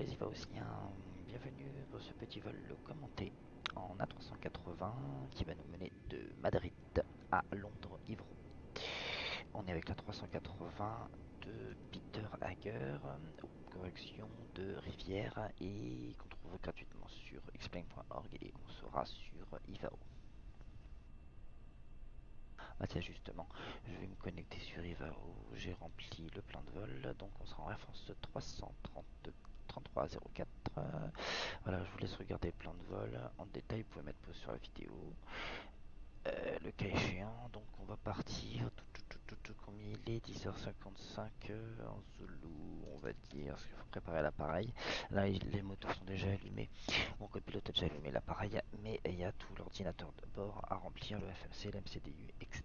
les Ivaosiens, bienvenue pour ce petit vol commenté en A380 qui va nous mener de Madrid à Londres Heathrow. On est avec la 380 de Peter Hager, correction de Rivière, et qu'on trouve gratuitement sur explain.org et qu'on sera sur Ivao. Ah tiens justement, je vais me connecter sur Ivao, j'ai rempli le plan de vol, donc on sera en référence 332 3304. Voilà, je vous laisse regarder le plan de vol en détail, vous pouvez mettre pause sur la vidéo, le cas échéant. Donc on va partir, combien il est 10h55 en Zulu, on va dire, parce qu'il faut préparer l'appareil. Là les moteurs sont déjà allumés, mon copilote a déjà allumé l'appareil, mais il y a tout l'ordinateur de bord à remplir, le FMC, l'MCDU, etc.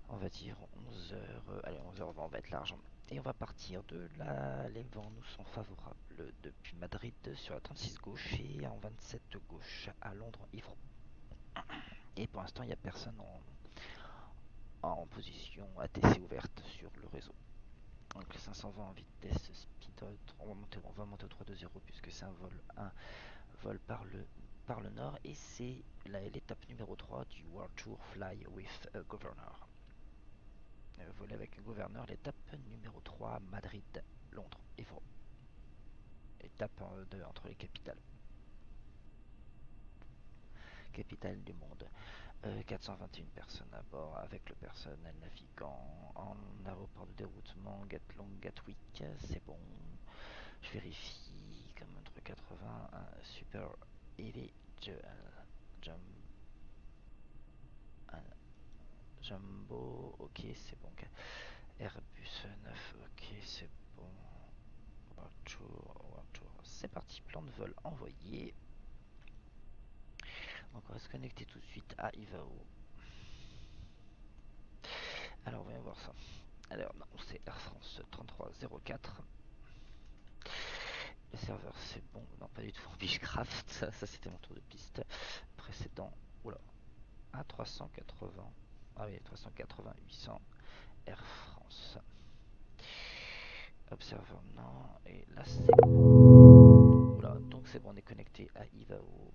On va dire 11h, allez 11h on va être large. Et on va partir de là, les vents nous sont favorables depuis Madrid sur la 36 gauche et en 27 gauche à Londres Heathrow. Et pour l'instant il n'y a personne en position ATC ouverte sur le réseau. Donc les 520 en vitesse speed, on va monter au 320 puisque c'est un vol par le nord et c'est l'étape numéro 3 du World Tour Fly with a Governor. Voler avec un gouverneur, l'étape numéro 3, Madrid, Londres, Heathrow. Étape entre les capitales. Capitale du monde. 421 personnes à bord avec le personnel navigant en aéroport de déroutement Gatwick, c'est bon. Je vérifie comme entre 80, un Super Heavy Jum, un Jumbo, ok c'est bon. Airbus 9, ok c'est bon. World Tour, c'est parti, plan de vol envoyé. Donc on va se connecter tout de suite à Ivao. Alors on va voir ça. Alors non, c'est Air France 3304. Le serveur c'est bon, non pas du tout en Beechcraft, ça c'était mon tour de piste précédent. Oula, A380, ah oui 380 800 Air France. Observer non, et là c'est bon. Oula, donc c'est bon, on est connecté à Ivao.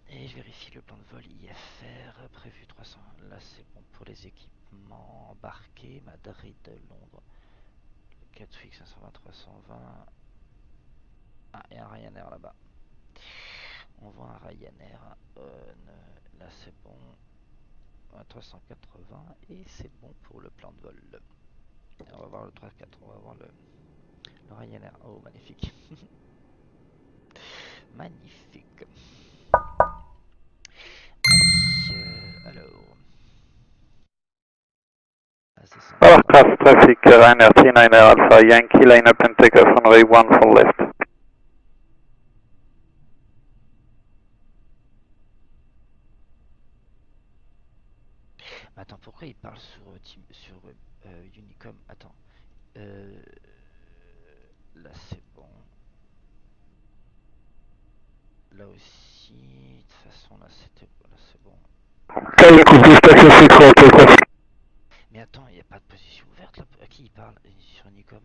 Et je vérifie le plan de vol IFR prévu 300. Là c'est bon pour les équipements embarqués. Madrid, Londres, Gatwick 520, 320. Ah, il y a un Ryanair là-bas. On voit un Ryanair. Là c'est bon. 380 et c'est bon pour le plan de vol. Et on va voir le 34. On va voir le Ryanair. Oh magnifique. Magnifique. Allez, alors. Ah, c'est Dallas 180. Class Classic Ryanair T9 Alpha Yankee line up and take off runway 1 for left. Attends, pourquoi il parle sur Unicom? Attends. Euh, Là c'est bon. Là aussi. De toute façon, là c'est bon. Mais attends, il n'y a pas de position ouverte là. À qui il parle sur Unicom?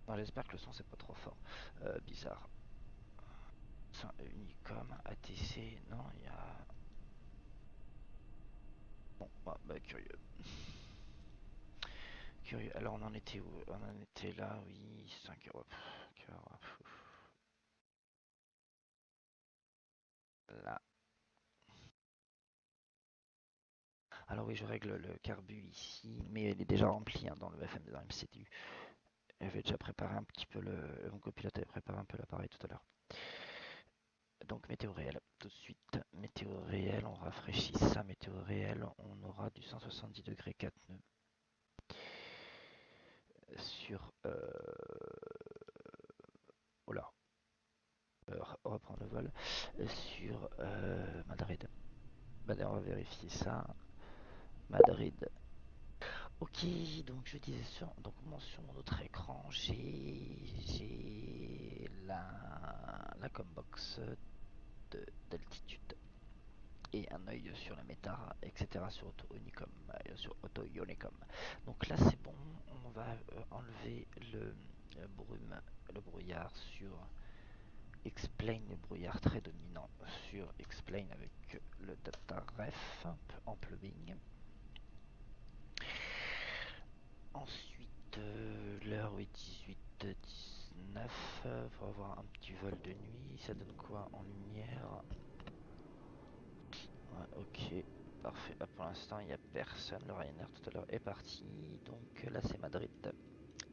Non, j'espère que le son c'est pas trop fort. Bizarre. Unicom, ATC, non, il y a. Bon, bah curieux. Curieux. Alors on en était où? On en était là, oui, 5 euros. Là. Alors oui, je règle le carbu ici, mais il est déjà rempli hein, dans le FM dans MCDU. J'avais déjà préparé un petit peu mon copilote avait préparé un peu l'appareil tout à l'heure. Donc météo réel, tout de suite. Météo réel, on rafraîchit ça. Météo réel, on aura du 170 degrés 4 nœuds sur. Oh là, reprendre le vol sur Madrid. Bah, on va vérifier ça. Madrid. Ok, donc je disais sur donc mention notre écran, j'ai la combox d'altitude. et un œil sur la Metara, etc. sur Auto Unicom. Donc là c'est bon, on va enlever le brouillard sur Explain, le brouillard très dominant sur Explain avec le data ref en plugin. Ensuite, l'heure est 18h19, faut avoir un petit vol de nuit, ça donne quoi en lumière? Ouais, ok, parfait. Là, pour l'instant, il n'y a personne. Le Ryanair tout à l'heure est parti. Donc là, c'est Madrid.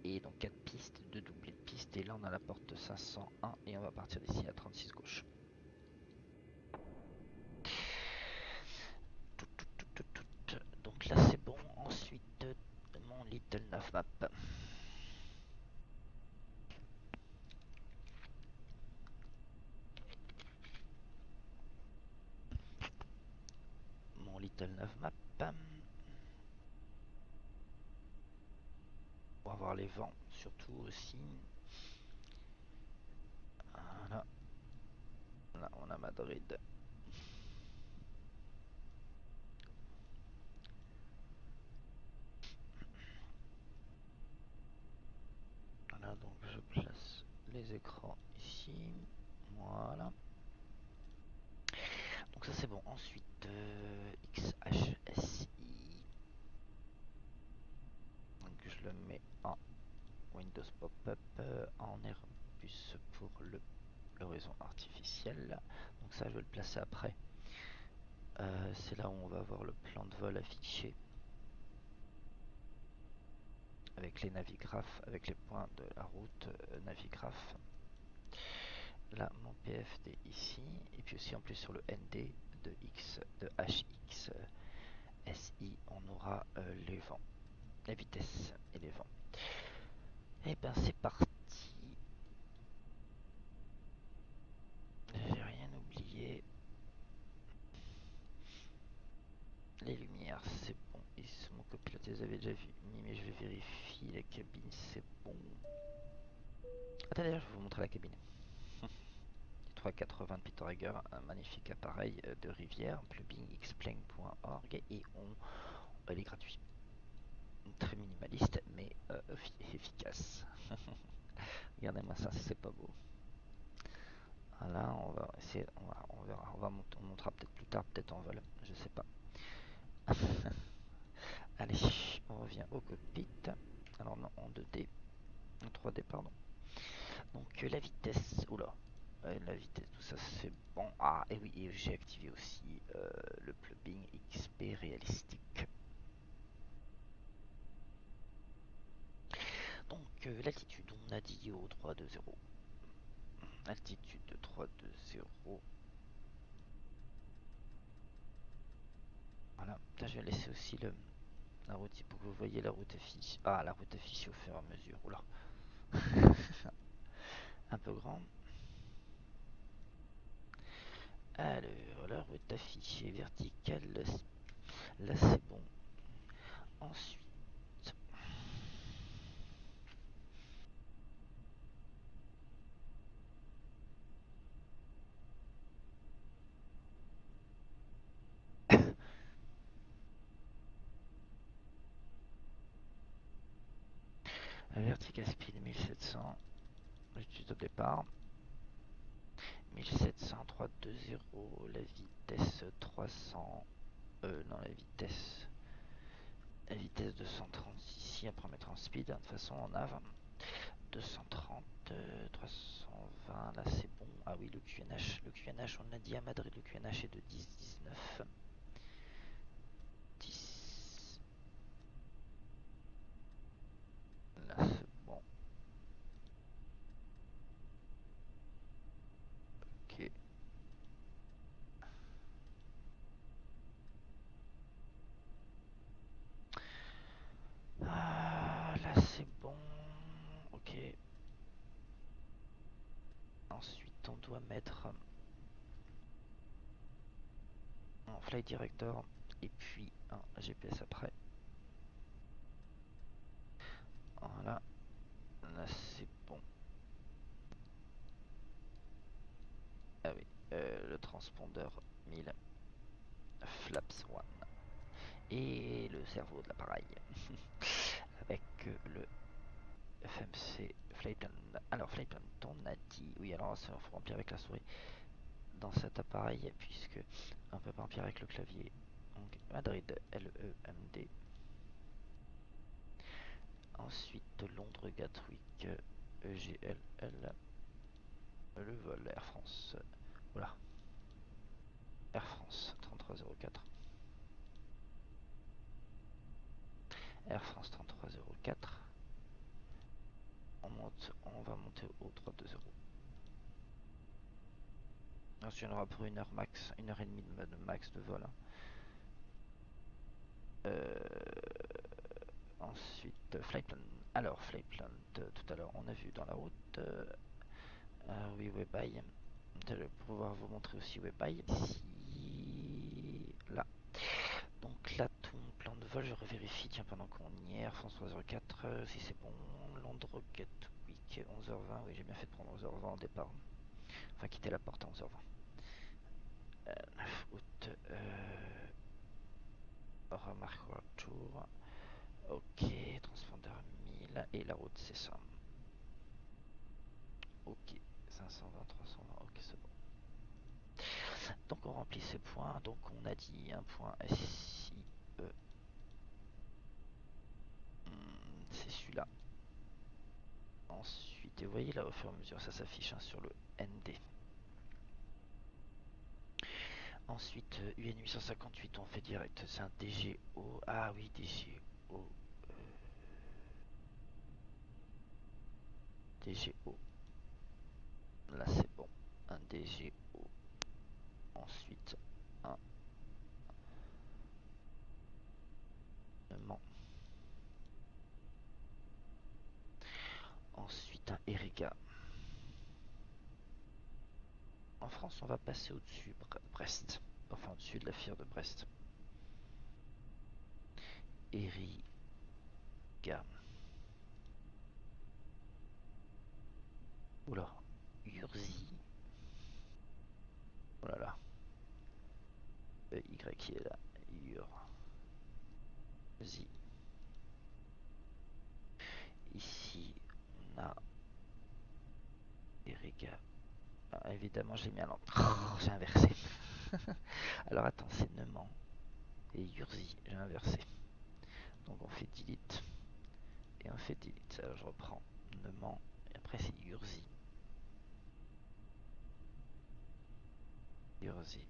Et donc 4 pistes, 2 doublés de pistes. Et là, on a la porte 501 et on va partir d'ici à 36 gauche. Donc là, c'est bon. Ensuite, mon Little Nav Map. Mon Little Nav Map. Pour avoir les vents, surtout aussi. Voilà. Là, on a Madrid. Voilà, donc je place les écrans ici. Voilà. Donc ça c'est bon. Ensuite, XHSI. Donc je le mets en Windows Pop-up, en Airbus pour l'horizon artificiel. Donc ça je vais le placer après. C'est là où on va avoir le plan de vol affiché. Avec les navigraphes, avec les points de la route navigraphe. Là mon PFD ici. Et puis aussi en plus sur le ND de HX SI, on aura les vents, la vitesse et les vents. Et ben c'est parti. J'ai rien oublié. Les lumières, c'est bon. Et mon copilote les avait déjà mis, mais je vais vérifier. La cabine, c'est bon. Attendez, je vais vous montrer la cabine. 380 de Peter Hager, un magnifique appareil de rivière, plugin xplane.org, et elle est gratuite. Très minimaliste, mais efficace. Regardez-moi ça, c'est pas beau. Voilà, on va essayer, on verra, on montera peut-être plus tard, peut-être en vol, je sais pas. Allez, on revient au cockpit. Alors non, en 2D, en 3D, pardon. Donc la vitesse, oula, la vitesse, tout ça c'est bon. Ah, et oui, et j'ai activé aussi le plugin XP réalistique. Donc l'altitude, on a dit au 320. Altitude de 320. Voilà, là je vais laisser aussi la route pour que vous voyez la route affichée. Ah, la route affichée au fur et à mesure. Oula. Un peu grand. Alors, la route affichée verticale. Là, c'est bon. Ensuite, la vertical speed 1700. Altitude au départ. 1700, 320. La vitesse 300. Non, la vitesse 230 ici. Après, on mettra en speed. De toute façon, en nav. 230, 320, là c'est bon. Ah oui, le QNH, on l'a dit à Madrid, le QNH est de 10-19. 10. Là c'est bon. Ok. Ah, là c'est bon. Ok. Ensuite, on doit mettre un flight director et puis un GPS après. Voilà. Là c'est bon. Ah oui, le transpondeur 1000. Flaps 1 et le cerveau de l'appareil avec le FMC Flightplan. Alors Flightplan, on a dit, oui alors il faut remplir avec la souris dans cet appareil puisque on peut pas remplir avec le clavier. Donc Madrid LEMD. Ensuite Londres Gatwick EGLL. Le vol Air France. Voilà. Air France 3304. Air France 3304. On va monter au 320. Ensuite on aura pour 1 heure max, 1 heure et demie de max de vol. Ensuite Flightplan. Alors Flightplan, tout à l'heure on a vu dans la route. Oui, WebEye. Je vais pouvoir vous montrer aussi WebEye. Ici, là. Donc là, tout mon plan de vol, je revérifie, tiens, pendant qu'on y est, Air France 304, si c'est bon. Londres Gatwick, 11h20, oui, j'ai bien fait de prendre 11h20 au départ. Enfin, quitter la porte à 11h20. 9 août, remarque retour. Ok, transpondeur 1000, et la route c'est ça. Ok, 520, 320, ok, c'est bon. Donc on remplit ces points, donc on a dit un point SIE, c'est celui-là. Ensuite, et vous voyez là au fur et à mesure ça s'affiche sur le ND. Ensuite UN 858 on fait direct, c'est un DGO, ah oui DGO, DGO, là c'est bon, un DGO. Ensuite un Mans. Ensuite un Erika. En France, on va passer au-dessus Brest. Enfin, au-dessus de la FIR de Brest. Erika. Oula. Urzi. Oh là là. Le Y qui est là. Urzi. Ici, on a Erika. Ah, évidemment, j'ai mis un an. Oh, j'ai inversé. Alors attends, c'est Neumann et Urzi. J'ai inversé. Donc on fait delete. Et on fait delete. Alors je reprends Neumann. Et après c'est Urzi. Urzi.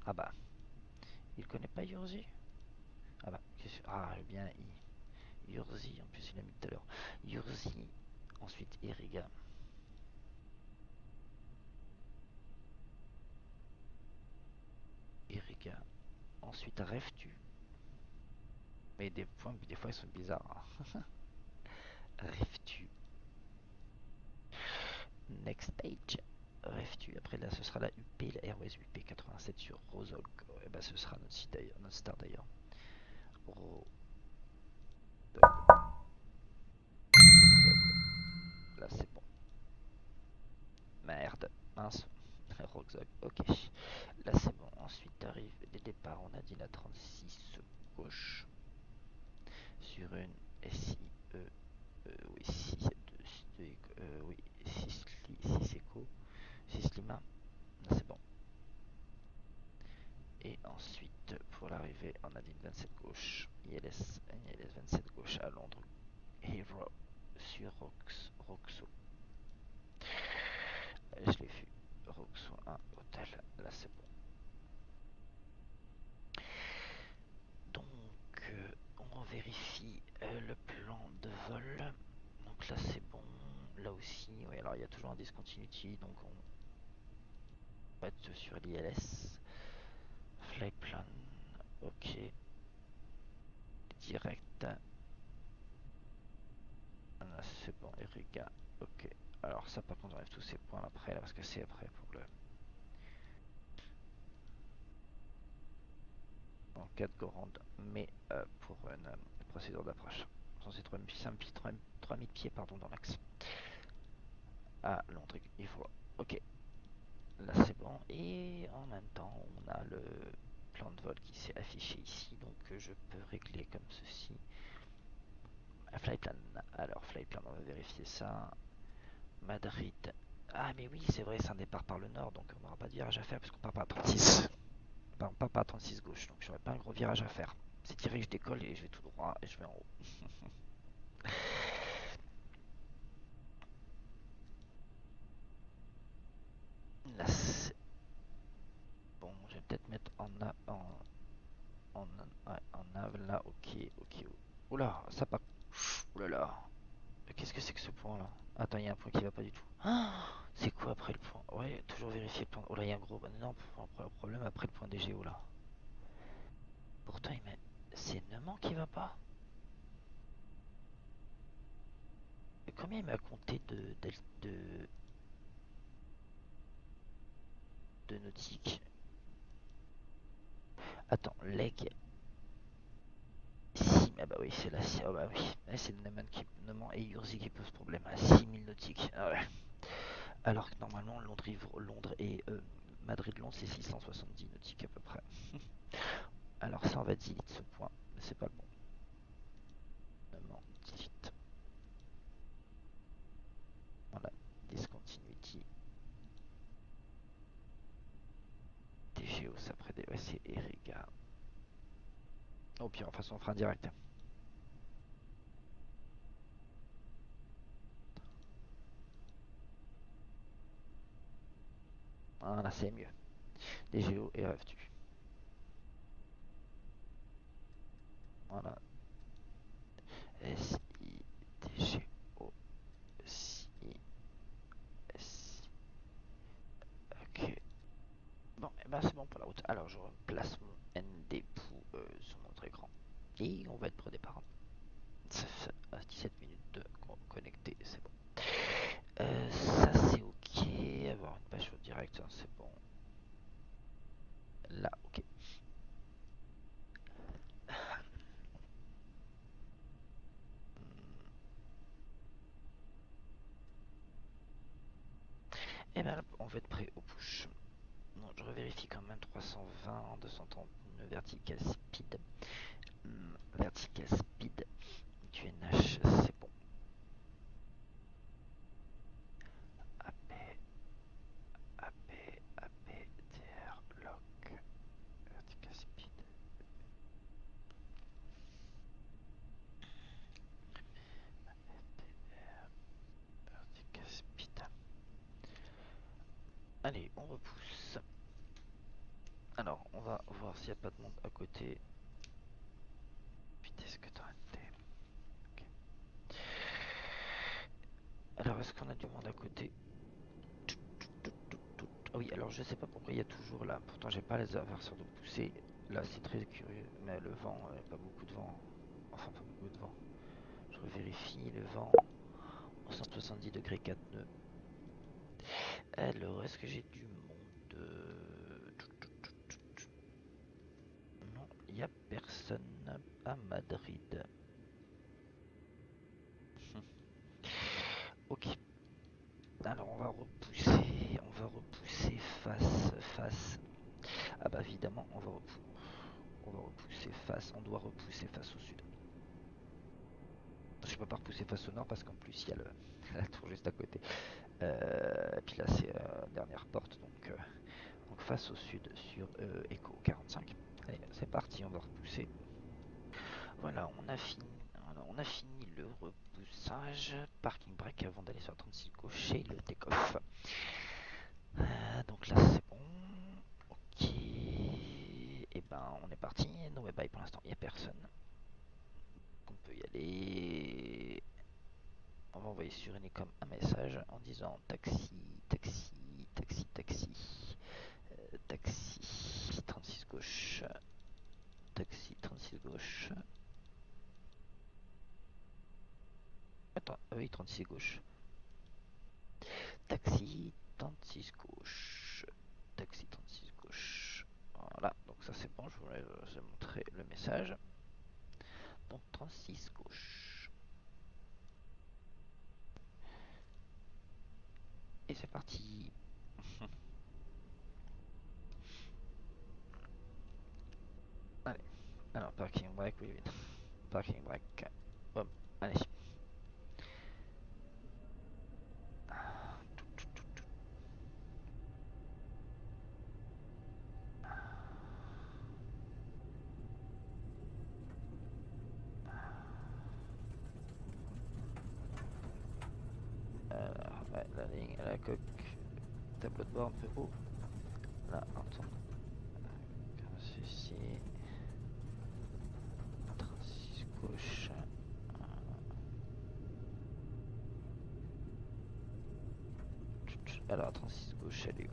Ah bah. Il connaît pas Urzi? Ah bah. Ah, bien I. Urzi, en plus il a mis tout à l'heure. Urzi. Ensuite Eriga. Eriga. Ensuite Reftu. Mais des points, des fois ils sont bizarres. Hein. Reftu. Next page. Reftu. Après là ce sera la UP, la Airways UP 87 sur Rosog. Et bah ce sera notre site d'ailleurs, notre star d'ailleurs. Rosog. Là c'est bon. Merde. Mince. Rockzog. Ok. Là c'est bon. Ensuite arrive les départs. On a dit la 36 gauche. Sur une SIE. Oui, 6, oui, 6 écho, 6 Lima, c'est bon. Et ensuite, pour l'arrivée, on a dit une 27 gauche, ILS 27 gauche à Londres, Hero sur Roxo. Je l'ai vu, Roxo 1, hôtel, là c'est bon. Donc, on vérifie le plan de vol. Donc là c'est bon, là aussi, oui, alors il y a toujours un discontinuity, donc on va être sur l'ILS. Flyplan, ok. Direct. Ah, c'est bon, Erika, ok. Alors ça par contre on enlève tous ces points après là parce que c'est après pour le... En cas de grande, mais pour une procédure d'approche. C'est 3000 pieds pardon, dans l'axe. À Londres, il faut... Ok. Là c'est bon. Et en même temps, on a le plan de vol qui s'est affiché ici. Donc je peux régler comme ceci. Flyplan. Alors Flyplan, on va vérifier ça. Madrid. Ah mais oui, c'est vrai, c'est un départ par le nord. Donc on n'aura pas de virage à faire parce qu'on part pas à 36. On part pas à 36 gauche. Donc j'aurai pas un gros virage à faire. C'est tiré, je décolle et je vais tout droit et je vais en haut. Là c'est bon, je vais peut-être mettre en nav là, ok, ok. Oula, ça part. Oulala, qu'est-ce que c'est que ce point là? Attends, il y a un point qui va pas du tout. Ah, c'est quoi après le point? Ouais, toujours vérifier le point. Oh là, il y a un gros énorme problème après le point des géos là. Pourtant, c'est Neumann qui va pas. Et combien il m'a compté de nautique? Attends, leg. Si, ah bah oui, c'est là. Oh bah oui, c'est Neumann et Urzi qui pose problème à 6000 nautiques. Ah ouais. Alors que normalement, Londres et Madrid-Londres, c'est 670 nautiques à peu près. Alors ça, on va delete ce point, mais c'est pas le bon. Non, delete. Voilà, discontinuity. TGOS après des... Ouais, c'est Erega. Au pire, en façon, on fera un direct. Voilà, c'est mieux. DGO et RFTU. Voilà. S-I-D-G-O. S-I. Ok. Bon, et ben c'est bon pour la route. Alors, je replace mon ND sur notre écran. Et on va être près des parents. Ça fait 17 minutes de connecter, c'est bon. Ça c'est ok. Avoir une page au direct, c'est bon. Là, ok. Et bien on va être prêt au push. Non, je revérifie quand même 320, 230 vertical speed. Vertical speed du NH, c'est bon. AP, AP, AP, TR, lock, vertical speed. Vertical speed. Allez, on repousse. Alors, on va voir s'il n'y a pas de monde à côté. Vitesse que t'arrêtes. Ok. Alors, est-ce qu'on a du monde à côté? Ah oui, alors je sais pas pourquoi il y a toujours là. Pourtant, j'ai pas les aversions de pousser. Là, c'est très curieux. Mais le vent, pas beaucoup de vent. Enfin, pas beaucoup de vent. Je revérifie le vent. 170 degrés 4 nœuds. Alors, est-ce que j'ai du monde? Non, il n'y a personne à Madrid. Ok. Alors, on va repousser face. Ah bah évidemment, on va repousser face. On doit repousser face au sud. Je peux pas repousser face au nord parce qu'en plus il y a la tour juste à côté. Et puis là c'est dernière porte donc face au sud sur Echo 45. Allez, c'est parti, on va repousser. Voilà, on a fini le repoussage. Parking break avant d'aller sur la 36 gauche et le take-off. Donc là c'est bon. Ok. Et ben on est parti. No bye pour l'instant, il n'y a personne. On peut y aller. On va envoyer sur Unicom un message en disant taxi, taxi, taxi, taxi, taxi 36 gauche, taxi 36 gauche. Attends, ah oui, 36 gauche. Taxi 36 gauche, taxi 36 gauche. Voilà, donc ça c'est bon, je vous ai montré le message. Donc 36 gauche. Et c'est parti. oui, oui. Parking brake. Hop, allez. Alors, ouais, la ligne, la coque, tableau de bord un peu haut. Là, on tourne. Comme ceci. 36 gauche. Alors, 36 gauche, elle est où?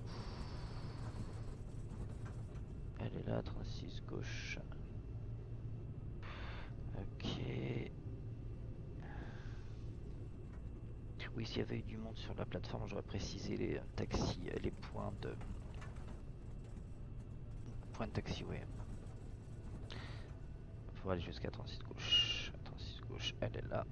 Elle est là, 36 gauche. Ok. Oui, s'il y avait eu du monde sur la plateforme, j'aurais précisé les taxis, les points de taxiway. Pour aller jusqu'à 36 gauche. 36 gauche, elle est là.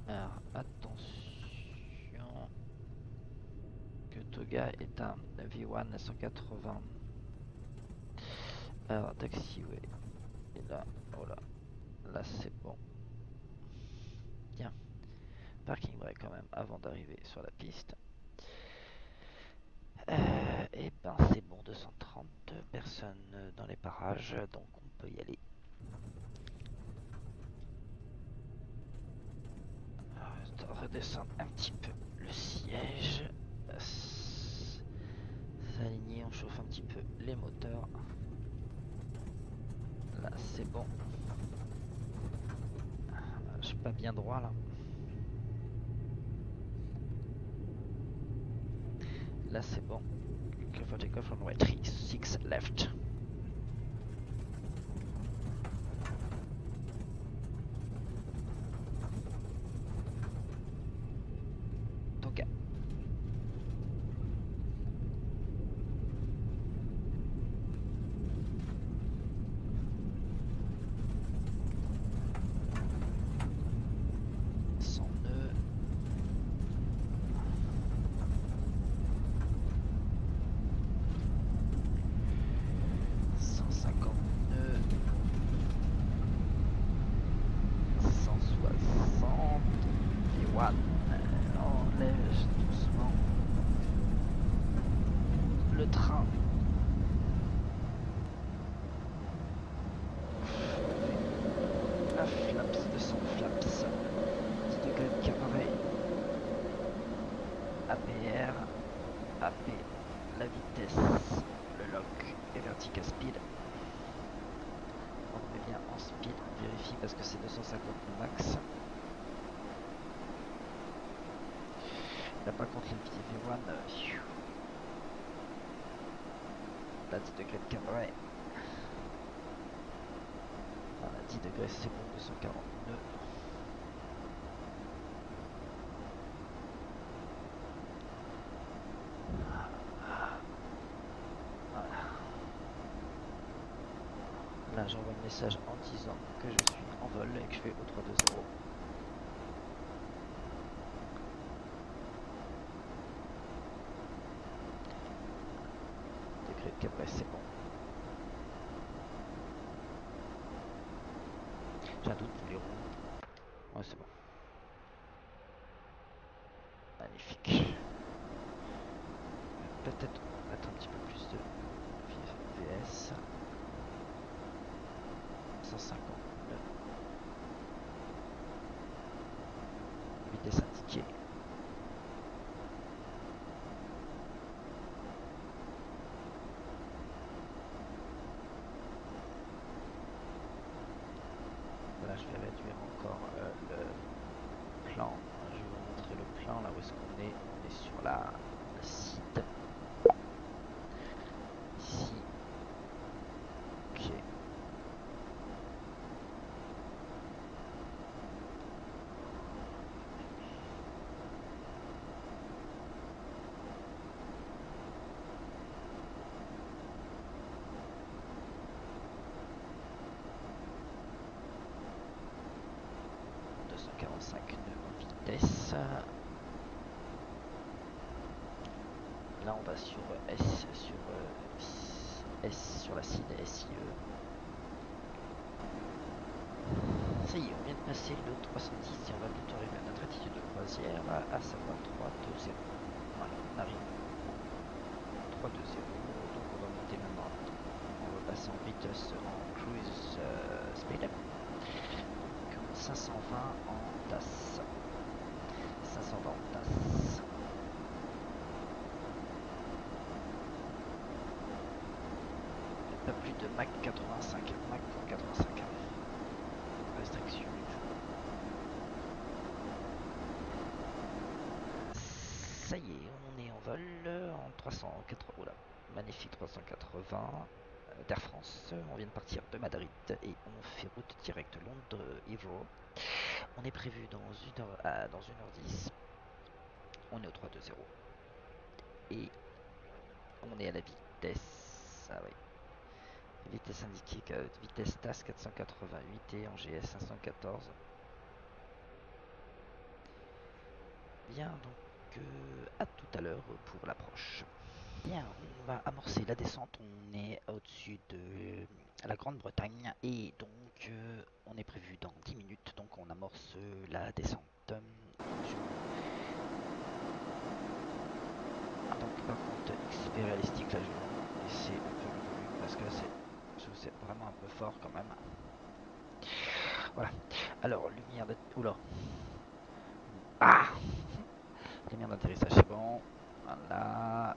Alors, attention. Que Toga est un V1 à 180. Alors, taxiway. Et là, oh là. Là, c'est bon. Bien. Parking brake quand même avant d'arriver sur la piste. Et ben c'est bon, 230 personnes dans les parages, donc on peut y aller. Alors, redescendre un petit peu le siège. S'aligner, on chauffe un petit peu les moteurs. Là c'est bon. Je suis pas bien droit là. Là c'est bon. Careful takeoff from runway 36 left. Toga. Sans nœud. Enlève doucement le train. La flaps, 200 flaps. 10 degrés de cabaret. APR. AP. La vitesse. Le lock. Et vertical speed. On met bien en speed. On vérifie parce que c'est 250 max. Là par contre les petits V1 là 10 degrés de cabaret. Voilà, 10 degrés c'est bon, 240 nœuds. Voilà. Là j'envoie le message en disant que je suis en vol et que je fais au 320. Degrés de cabaret c'est bon. J'ai un doute pour les roues. Ouais c'est bon. Magnifique. Peut-être mettre un petit peu plus de VS. 159. Vitesse indiquée. Voilà, je vais réduire encore le plan. Je vais vous montrer le plan là où est-ce qu'on est. On est sur le site. Ici. Ok. 245 nœuds en vitesse. Là on va sur S sur la cible SIE. Ça y est, on vient de passer le 310 et on va bientôt arriver à notre altitude de croisière, à savoir 320. Voilà, on arrive au 320, donc on va monter maintenant, on va passer en vitesse en cruise speed, donc 520 en DAS. 520 en DAS. Pas plus de Mach 85, Mach.85. Restriction du tout. Ça y est, on est en vol en 380. Oula, magnifique 380 d'Air France. On vient de partir de Madrid et on fait route directe Londres-Heathrow. On est prévu dans 1h10. On est au 320 et on est à la vitesse. Ah oui. Vitesse indiquée, vitesse TAS 488 et en GS 514. Bien, donc à tout à l'heure pour l'approche. Bien, on va amorcer la descente. On est au-dessus de la Grande-Bretagne et donc on est prévu dans 10 minutes. Donc on amorce la descente. Donc par contre XP réalistique là je vais vraiment baisser un peu le volume parce que là c'est vraiment un peu fort quand même. Voilà. Alors lumière de... Oula. Ah, lumière d'atterrissage c'est bon. Voilà.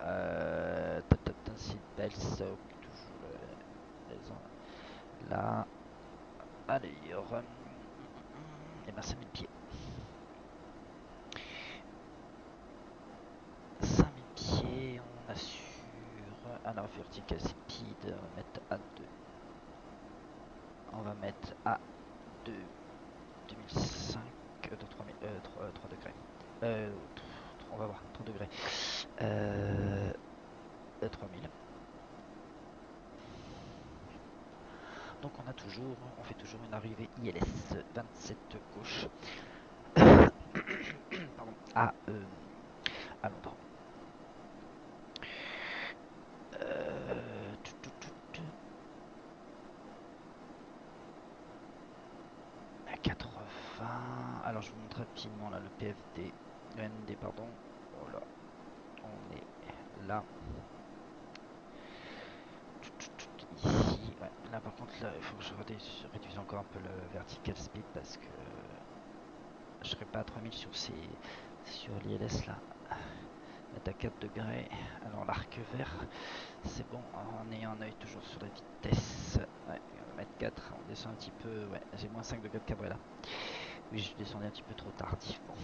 Seatbelts, toujours là. Allez, et ben 5000 pieds. 5000 pieds, on assure. Alors vertical speed, on va mettre à 2. On va mettre à 2. 2005, 3000, 3 degrés. On va voir, 3 degrés. 3000. Donc on fait toujours une arrivée ILS 27 gauche. Pardon, à Londres. À 80. Alors je vous montre rapidement là le PFD, le ND pardon. Oh là, on est là. Ici, ouais. Là par contre là il faut que je réduise encore un peu le vertical speed parce que je serai pas à 3000 sur l'ILS là. Mettre à 4 degrés. Alors l'arc vert, c'est bon en ayant un œil toujours sur la vitesse. Ouais, on va mettre 4, on descend un petit peu. Ouais, j'ai moins 5 degrés de cabré là. Oui, je descendais un petit peu trop tardivement.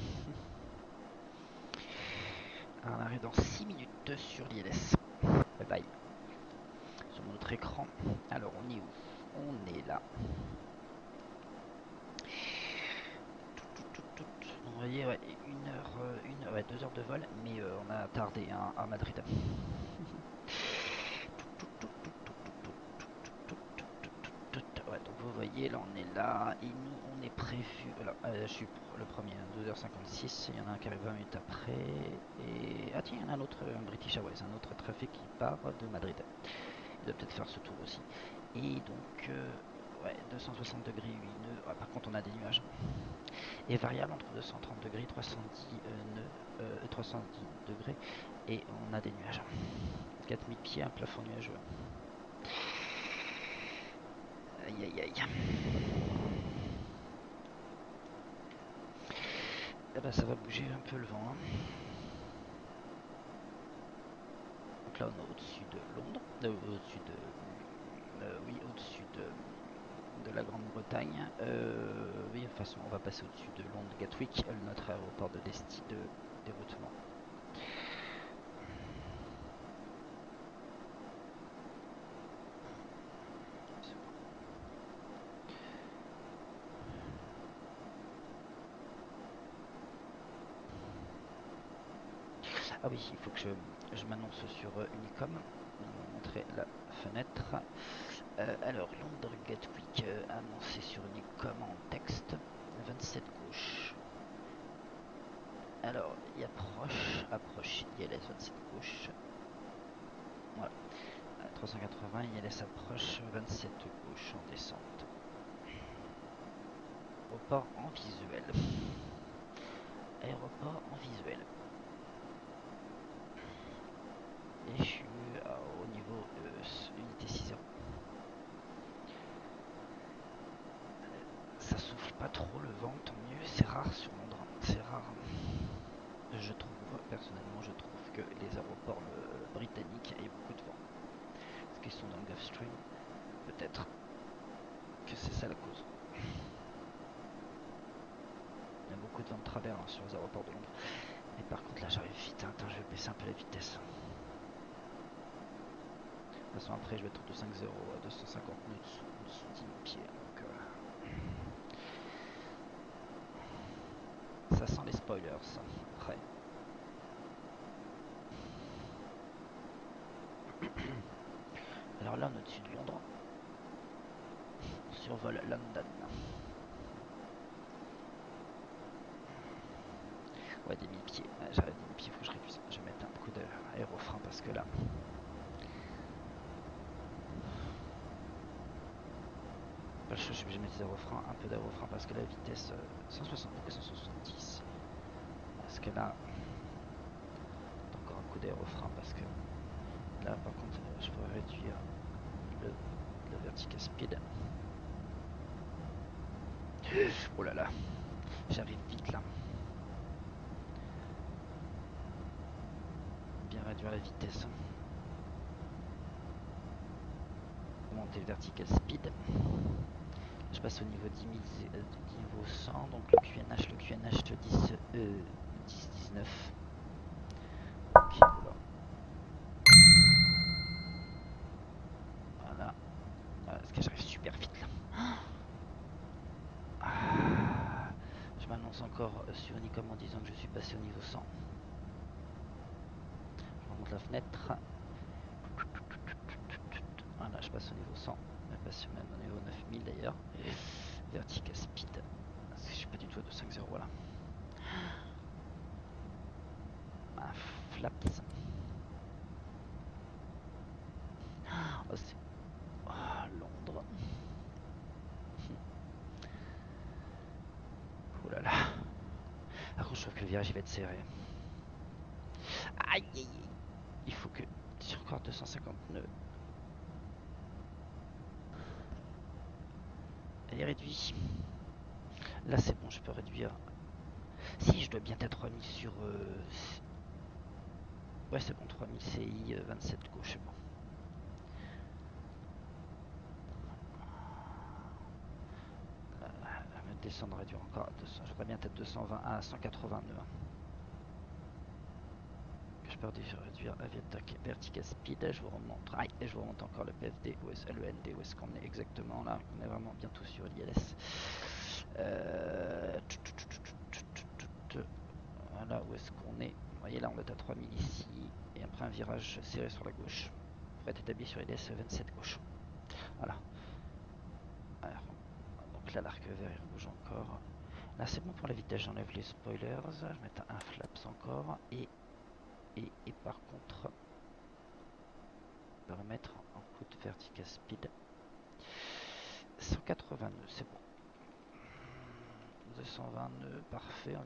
On arrive dans 6 minutes sur l'ILS. Bye bye. Sur mon autre écran. Alors on est où? On est là. Donc vous voyez, ouais, 2 heures de vol, mais on a tardé hein, à Madrid. Ouais, donc vous voyez, là on est là, et nous on est prévu. Alors, je suis le premier, hein, 2h56, il y en a un qui arrive 20 minutes après. Et. Ah tiens, il y en a un autre, un British Airways, un autre trafic qui part de Madrid. Il doit peut-être faire ce tour aussi. Et donc, ouais, 260 degrés, 8 nœuds. Ouais, par contre, on a des nuages. Et variable entre 230 degrés, 310 nœuds, 310 degrés. Et on a des nuages. 4000 pieds, un plafond nuageux. Aïe aïe aïe. Eh ben, ça va bouger un peu le vent. Hein. Donc là, on est au-dessus de Londres, au-dessus de, oui, au-dessus de la Grande-Bretagne. Oui, de toute façon, on va passer au-dessus de Londres Gatwick, notre aéroport de déroutement. Ah oui, il faut que je m'annonce sur Unicom. On va montrer la fenêtre. Alors, Londres Gatwick, annoncé sur Unicom en texte. 27 gauche. Alors, il y a approche, ILS 27 gauche. Voilà. 380, ILS approche 27 gauche en descente. Aéroport en visuel. Aéroport en visuel. Et je suis au niveau unité 6-0. Ça souffle pas trop le vent, tant mieux. C'est rare sur Londres. C'est rare. Je trouve, personnellement, je trouve que les aéroports britanniques aient beaucoup de vent. Parce qu'ils sont dans le Gulf Stream. Peut-être que c'est ça la cause. Il y a beaucoup de vent de travers sur les aéroports de Londres. Mais par contre, là, j'arrive vite. Attends, je vais baisser un peu la vitesse. De toute façon, après, je vais être au 250 à 250 nœuds en dessous de 10 000 pieds. Donc, ça sent les spoilers, ça, après. Alors là, on est au-dessus de Londres. On survole London. Ouais, des 1000 pieds. Ouais, j'arrive 10 000 pieds, faut que je réduise. Je vais mettre un coup d'aérofrein parce que là. Pas le choix, je suis obligé de mettre des aérofreins, un peu d'aérofrein parce que la vitesse 160, pourquoi 170? Parce que là, encore un coup d'aérofrein parce que là, par contre, je pourrais réduire le vertical speed. Oh là là, j'arrive vite là. Bien réduire la vitesse. Augmenter le vertical speed. Je passe au niveau 10 000, du niveau 100, donc le QNH 10-19. Ok, oula. Voilà. Est-ce que j'arrive super vite là? Je m'annonce encore sur Unicom en disant que je suis passé au niveau 100. Je remonte la fenêtre. Voilà, je passe au niveau 100. Je passe même au niveau 9000 d'ailleurs. Vertical speed. Parce que je suis pas du tout à 250, voilà. Un flaps. Oh, c'est... Londres. Oh là là. Par contre, je trouve que le virage il va être serré. Aïe aïe aïe. Il faut que. J'ai encore 250 nœuds. Elle est réduite. Là, c'est bon, je peux réduire. Si, je dois bien être 3000 sur. Ouais, c'est bon, 3000 CI 27 gauche, c'est bon. Me descendre, réduire encore à 200. J'aimerais bien être 220 à 180 nœuds. Que je peux réduire à vertical speed. Je vous remonte. Aïe, et je vous remonte encore le PFD, le ND, où est-ce qu'on est exactement là. On est vraiment bientôt sur l'ILS. Voilà où est-ce qu'on est. Vous voyez là, on est à 3000 ici. Et après un virage serré sur la gauche. Pour être établi sur l'ILS 27 gauche. Voilà. Alors, donc là, l'arc vert il rebouge encore. Là, c'est bon pour la vitesse. J'enlève les spoilers. Je vais mettre un flaps encore. Et par contre, je vais remettre en coup de vertical speed. 180 nœuds, c'est bon. 220 nœuds, parfait.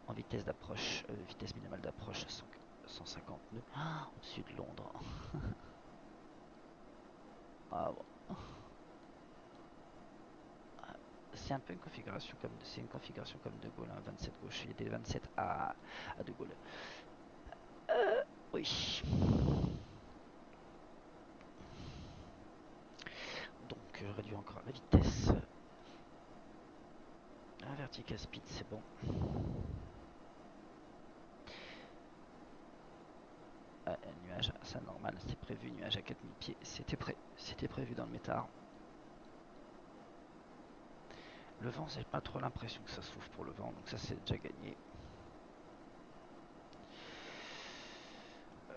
En vitesse d'approche, vitesse minimale d'approche, 150 nœuds. Au-dessus de Londres. Ah bon. C'est un peu une configuration comme c'est une configuration comme De Gaulle, hein, 27 gauche. Il y a des 27 à De Gaulle. Oui. Donc je réduis encore la vitesse. Un vertical speed, c'est bon. Nuage, c'est normal, c'est prévu. Nuage à 4000 pieds, c'était prévu dans le métard. Le vent, j'ai pas trop l'impression que ça souffle pour le vent, donc ça c'est déjà gagné. On a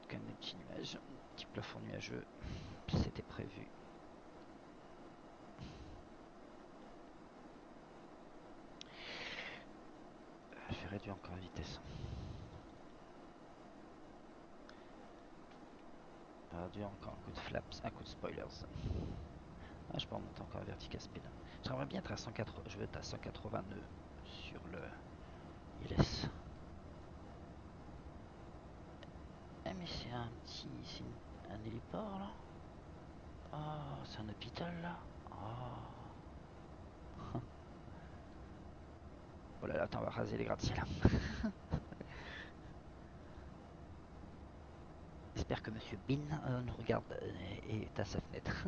quand même des petits nuages, un petit plafond nuageux, c'était prévu. réduire encore la vitesse. Je vais réduire encore un coup de flaps, un coup de spoilers. Ah, je peux remonter encore à vertical speed. J'aimerais bien être à 180, je veux être à 180 nœuds sur le ILS. Eh mais c'est un petit, un héliport là. Oh, c'est un hôpital là. Oh. Oh là là, attends, on va raser les gratte-ciel. J'espère que Monsieur Bean nous regarde et est à sa fenêtre.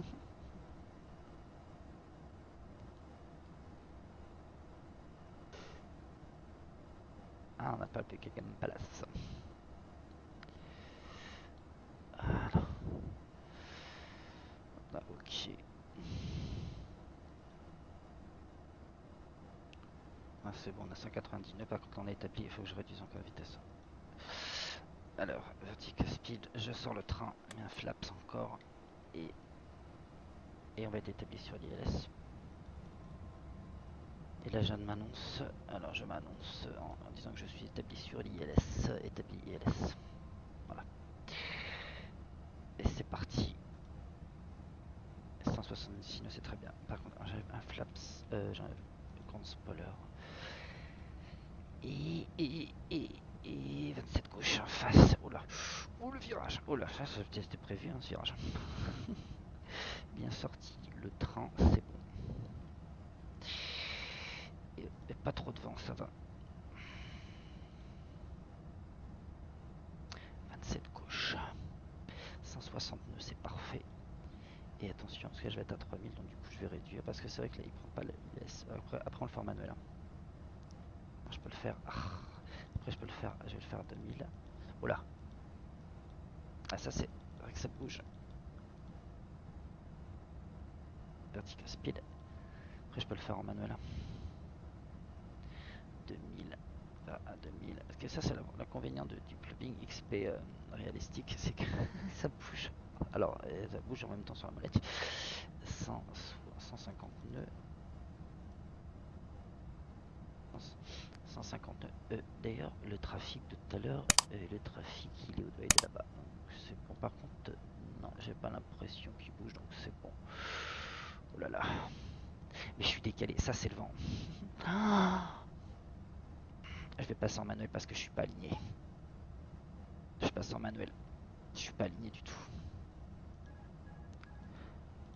Ah, on n'a pas le Buckingham Palace. Voilà. Ah, ok. Ah, c'est bon, on a 199. Par contre, on a établi. Il faut que je réduise encore la vitesse. Alors, vertical speed, je sors le train, mais un flaps encore. Et, et on va être établi sur l'ILS. Et là, je m'annonce. Alors, je m'annonce en disant que je suis établi sur l'ILS. Établi ILS. Voilà. Et c'est parti. 166 nœuds, c'est très bien. Par contre, j'enlève un flaps. J'enlève le grand spoiler. Et 27 gauche en face. Oh là. Oh le virage. Oh là, ça c'était prévu, hein, ce virage. Bien sorti. Le train, c'est bon. Et pas trop de vent, ça va. 27 gauche. 160 nœuds, c'est parfait. Et attention, parce que je vais être à 3000, donc du coup je vais réduire. Parce que c'est vrai que là il prend pas le. Il laisse. Après on le fait en manuel. Hein. Je peux le faire. Après je peux le faire. Je vais le faire à 2000. Oh là. Ah ça c'est vrai que ça bouge. Vertical speed. Après je peux le faire en manuel. 2000 à 2000. Parce que ça c'est l'inconvénient du plugin XP réalistique, c'est que ça bouge. Alors ça bouge en même temps sur la molette. 150 nœuds. 150 nœuds. D'ailleurs, le trafic de tout à l'heure, le trafic il est doit être là-bas. Donc c'est bon. Par contre, non, j'ai pas l'impression qu'il bouge, donc c'est bon. Oh là là. Mais je suis décalé, ça c'est le vent. Je vais passer en manuel parce que je suis pas aligné. Je passe en manuel. Je suis pas aligné du tout.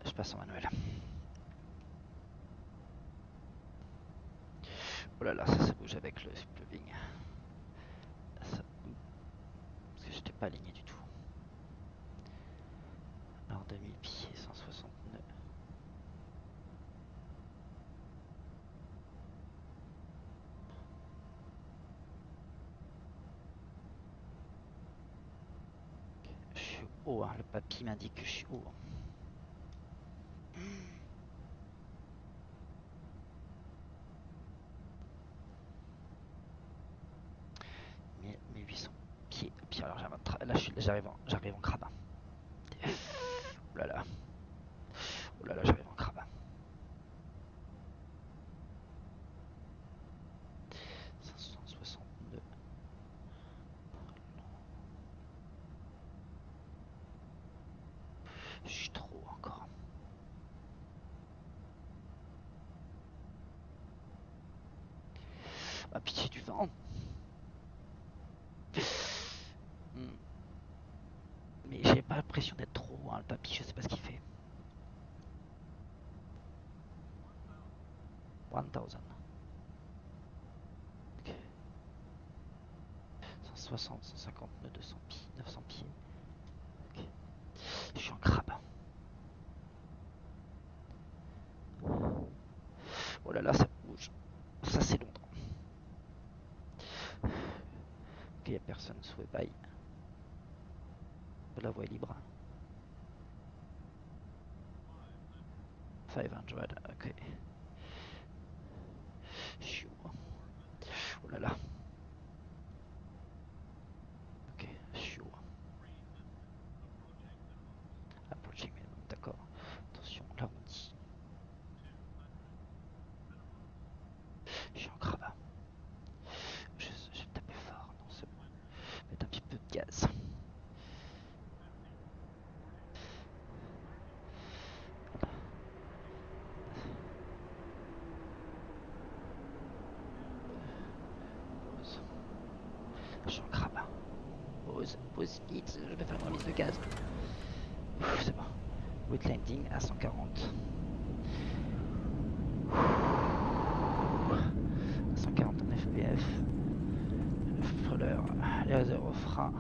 Je passe en manuel. Oh là là, ça bouge avec le plugin. Parce que j'étais pas aligné du tout. Alors 2000 pieds, 160 nœuds. Je suis haut, hein. Le papy m'indique que je suis haut. Mais 1800 pieds. Puis alors là j'arrive en crabe. Oh là là. Oh là là, j'arrive en crabe. 562. Je suis trop encore. Ah pitié du vent. Hmm. Mais j'ai pas l'impression d'être trop haut, hein, le papy, je sais pas ce qu'il fait. 1000. Ok. 160, 150, 200 pieds, 900 pieds. Ok. Je suis en crabe. Oh là là, ça bouge. Ça c'est Londres. Ok, y a personne sous les bails. La voie est libre. 500, ok. Je suis où? Oh là là. Ok, je suis où? Approaching minimum, d'accord. Attention, l'arrondi. Je suis en crabe. Pause vite, je vais faire une remise de gaz. C'est bon. Wet landing à 140. 140 en FPF. Le spoiler, les réserves au frein.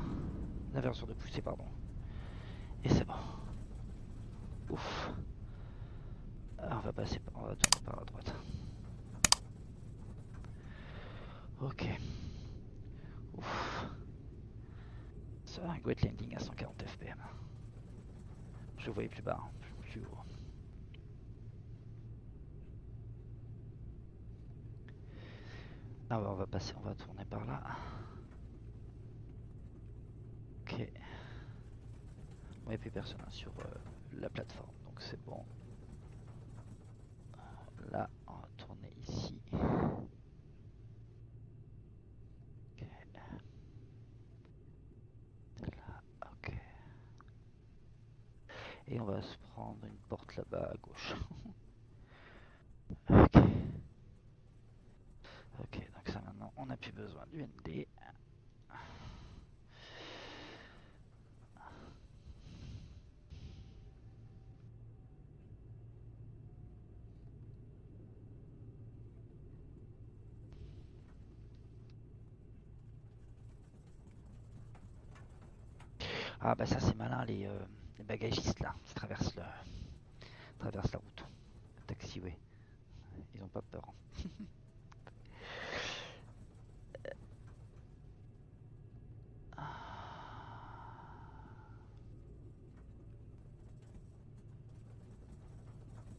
L'inversion de poussée, pardon. Et c'est bon. Ouf. On va passer, on va tourner par la droite. Ok. Ouf. Ça, un wet landing à 140 fpm. Je le voyais plus bas, plus haut. Ah bah on va passer, on va tourner par là. Ok. Il n'y a plus personne sur la plateforme, donc c'est bon. Là, on va tourner ici. Ok. Là, ok. Et on va se prendre une porte là-bas à gauche. Ok. Ok, donc ça maintenant, on n'a plus besoin du ND. Ah bah ça c'est malin les bagagistes là, qui traversent la route. Le taxiway. Ils ont pas peur.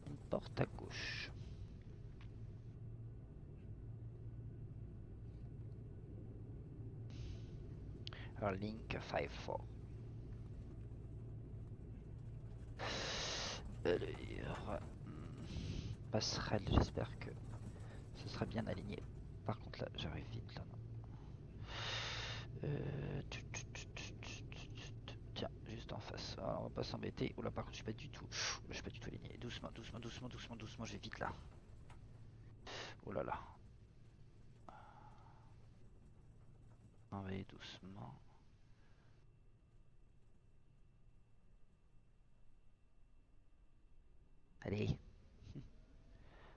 Une porte à gauche. Alors Link 5-4. Alors, passerelle, j'espère que ce sera bien aligné. Par contre là, j'arrive vite là. Tiens, juste en face. Alors, on va pas s'embêter. Oh là, par contre, je suis pas du tout aligné. Doucement, doucement, doucement, doucement, doucement. Je vais vite là. Oh là là. On va aller doucement. Allez.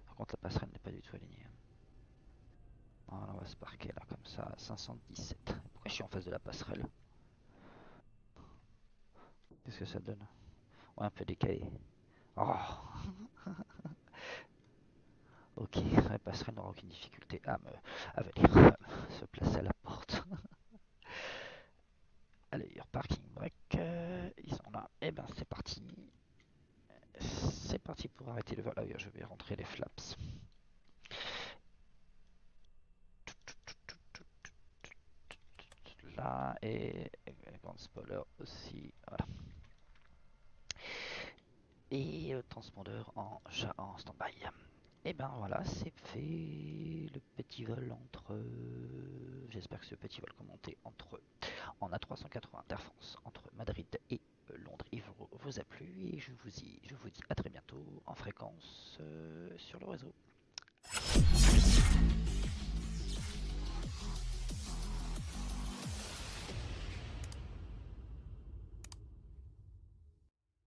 Par contre, la passerelle n'est pas du tout alignée. Alors, on va se parquer là, comme ça, à 517. Pourquoi je suis en face de la passerelle? Qu'est-ce que ça donne? Ouais, un peu décalé. Oh. Ok, la passerelle n'aura aucune difficulté à venir se placer à la porte. Allez, parking break. Ils sont là. Et ben, c'est parti. C'est parti pour arrêter le vol. Ah oui, je vais rentrer les flaps. Là, et grand spoiler aussi. Voilà. Et transpondeur en stand-by. Et ben voilà, c'est fait le petit vol entre. J'espère que ce petit vol commenté en A380 d'Air France entre Madrid et Londres il vous a plu et je vous dis à très bientôt en fréquence sur le réseau.